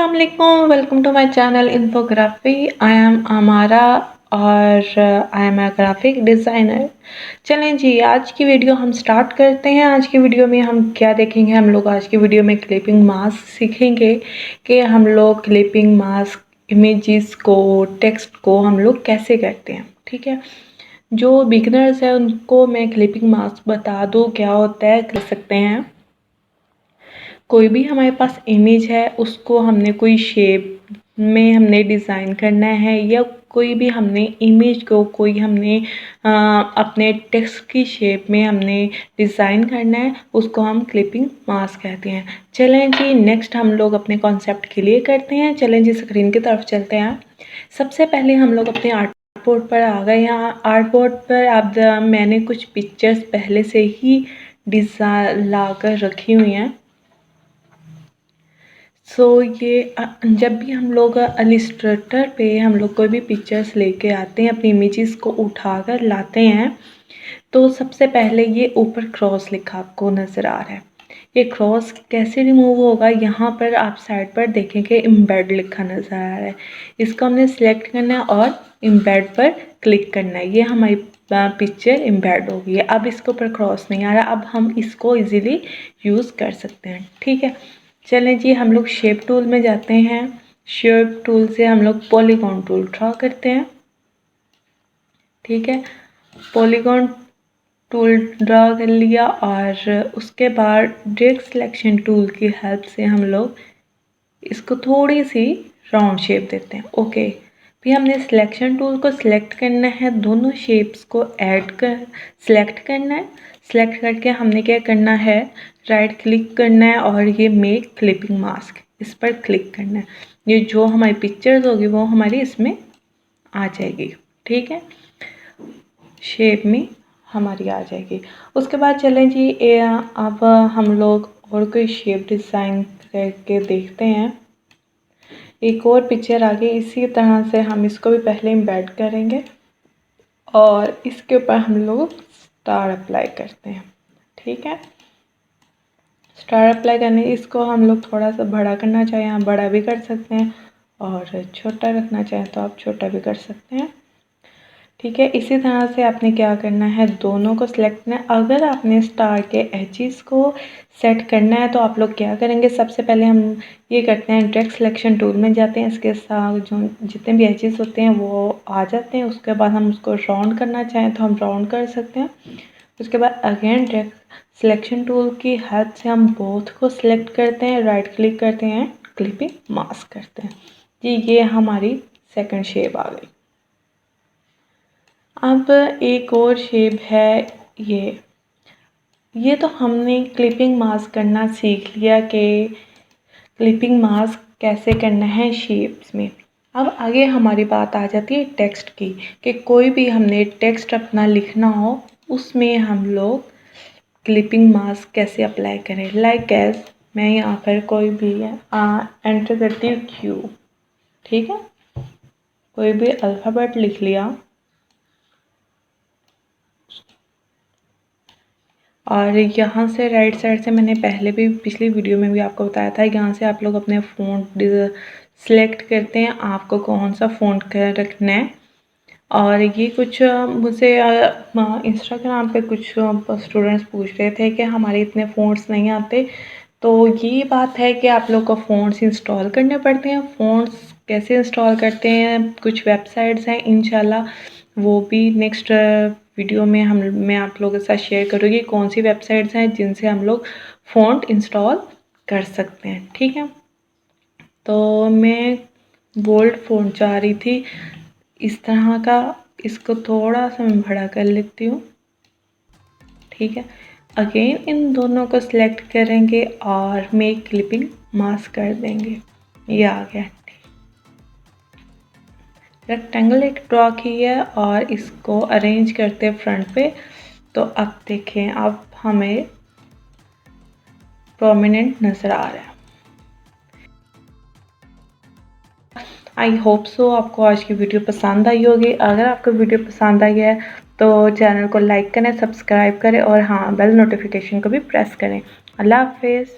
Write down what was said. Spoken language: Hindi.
अस्सलामुअलैकुम, welcome to my channel Infography. I am Amara और I am a graphic designer. चलें जी, आज की वीडियो हम स्टार्ट करते हैं। आज की वीडियो में हम क्या देखेंगे, हम लोग आज की वीडियो में क्लिपिंग मास्क सीखेंगे कि हम लोग क्लिपिंग मास्क इमेजेस को, टेक्स्ट को हम लोग कैसे करते हैं। ठीक है, जो बिगनर्स हैं उनको मैं क्लिपिंग मास्क बता दूँ क्या होता है, कर सकते हैं। कोई भी हमारे पास इमेज है, उसको हमने कोई शेप में हमने डिज़ाइन करना है, या कोई भी हमने इमेज को कोई हमने अपने टेक्स्ट की शेप में हमने डिज़ाइन करना है, उसको हम क्लिपिंग मास्क कहते हैं। चलें जी, नेक्स्ट हम लोग अपने कॉन्सेप्ट क्लियर करते हैं। चलें जी, स्क्रीन की तरफ चलते हैं। सबसे पहले हम लोग अपने आर्ट बोर्ड पर आ गए। यहाँ आर्ट बोर्ड पर आप मैंने कुछ पिक्चर्स पहले से ही डिज़ाइन ला कर रखी हुई हैं। ये जब भी हम लोग इलस्ट्रेटर पे हम लोग कोई भी पिक्चर्स लेके आते हैं, अपनी इमेजेस को उठाकर लाते हैं, तो सबसे पहले ये ऊपर क्रॉस लिखा आपको नज़र आ रहा है। ये क्रॉस कैसे रिमूव होगा, यहाँ पर आप साइड पर देखेंगे एम्बेड लिखा नज़र आ रहा है। इसको हमने सिलेक्ट करना है और एम्बेड पर क्लिक करना है। ये हमारी पिक्चर एम्बेड हो गई है। अब इसके ऊपर क्रॉस नहीं आ रहा, अब हम इसको इजीली यूज़ कर सकते हैं। ठीक है, चलें जी, हम लोग शेप टूल में जाते हैं। शेप टूल से हम लोग पॉलीगॉन टूल ड्रा करते हैं। ठीक है, पॉलीगॉन टूल ड्रा कर लिया और उसके बाद डायरेक्ट सिलेक्शन टूल की हेल्प से हम लोग इसको थोड़ी सी राउंड शेप देते हैं। ओके, फिर हमने सिलेक्शन टूल को सिलेक्ट करना है, दोनों शेप्स को ऐड कर सिलेक्ट करना है। सिलेक्ट करके हमने क्या करना है, राइट क्लिक करना है और ये मेक क्लिपिंग मास्क, इस पर क्लिक करना है। ये जो हमारी पिक्चर्स होगी वो हमारी इसमें आ जाएगी। ठीक है, शेप में हमारी आ जाएगी। उसके बाद चलें जी, अब हम लोग और कोई शेप डिज़ाइन करके देखते हैं। एक और पिक्चर आ गई, इसी तरह से हम इसको भी पहले एम्बेड करेंगे और इसके ऊपर हम लोग स्टार अप्लाई करते हैं। ठीक है, स्टार अप्लाई करने, इसको हम लोग थोड़ा सा बड़ा करना चाहें आप बड़ा भी कर सकते हैं, और छोटा रखना चाहें तो आप छोटा भी कर सकते हैं। ठीक है, इसी तरह से आपने क्या करना है, दोनों को सिलेक्ट करना है। अगर आपने स्टार के एजेस को सेट करना है तो आप लोग क्या करेंगे, सबसे पहले हम ये करते हैं, डायरेक्ट सिलेक्शन टूल में जाते हैं, इसके साथ जो जितने भी एजेस होते हैं वो आ जाते हैं। उसके बाद हम उसको राउंड करना चाहें तो हम राउंड कर सकते हैं। उसके बाद अगेन डायरेक्ट सिलेक्शन टूल की हेल्प से हम बोथ को सिलेक्ट करते हैं, राइट क्लिक करते हैं, क्लिपिंग मास्क करते हैं जी। ये हमारी सेकंड शेप आ गई। अब एक और शेप है ये तो हमने क्लिपिंग मास्क करना सीख लिया कि क्लिपिंग मास्क कैसे करना है शेप्स में। अब आगे हमारी बात आ जाती है टेक्स्ट की, कि कोई भी हमने टेक्स्ट अपना लिखना हो, उसमें हम लोग क्लिपिंग मास्क कैसे अप्लाई करें। लाइक एज मैं यहाँ पर कोई भी एंटर करती हूँ क्यू। ठीक है, कोई भी अल्फ़ाबेट लिख लिया और यहाँ से राइट साइड से, मैंने पहले भी पिछली वीडियो में भी आपको बताया था, यहाँ से आप लोग अपने फ़ॉन्ट सिलेक्ट करते हैं, आपको कौन सा फ़ॉन्ट रखना है। और ये कुछ मुझसे इंस्टाग्राम पे कुछ स्टूडेंट्स पूछ रहे थे कि हमारे इतने फ़ॉन्ट्स नहीं आते। तो ये बात है कि आप लोग को फ़ॉन्ट्स इंस्टॉल करने पड़ते हैं। फ़ॉन्ट्स कैसे इंस्टॉल करते हैं, कुछ वेबसाइट्स हैं, इंशाल्लाह वो भी नेक्स्ट वीडियो में मैं आप लोगों के साथ शेयर करूँगी कौन सी वेबसाइट्स हैं जिनसे हम लोग फ़ॉन्ट इंस्टॉल कर सकते हैं। ठीक है, तो मैं बोल्ड फ़ॉन्ट चाह रही थी इस तरह का, इसको थोड़ा सा मैं बड़ा कर लेती हूँ। ठीक है, अगेन इन दोनों को सिलेक्ट करेंगे और मेक क्लिपिंग मास्क कर देंगे। ये आ गया। रेक्टेंगल एक ड्रॉ की है और इसको अरेंज करते हैं फ्रंट पे। तो अब देखें, अब हमें प्रोमिनेंट नज़र आ रहा है। आई होप सो आपको आज की वीडियो पसंद आई होगी। अगर आपको वीडियो पसंद आई है तो चैनल को लाइक करें, सब्सक्राइब करें और हाँ, बेल नोटिफिकेशन को भी प्रेस करें। अल्लाह हाफिज़।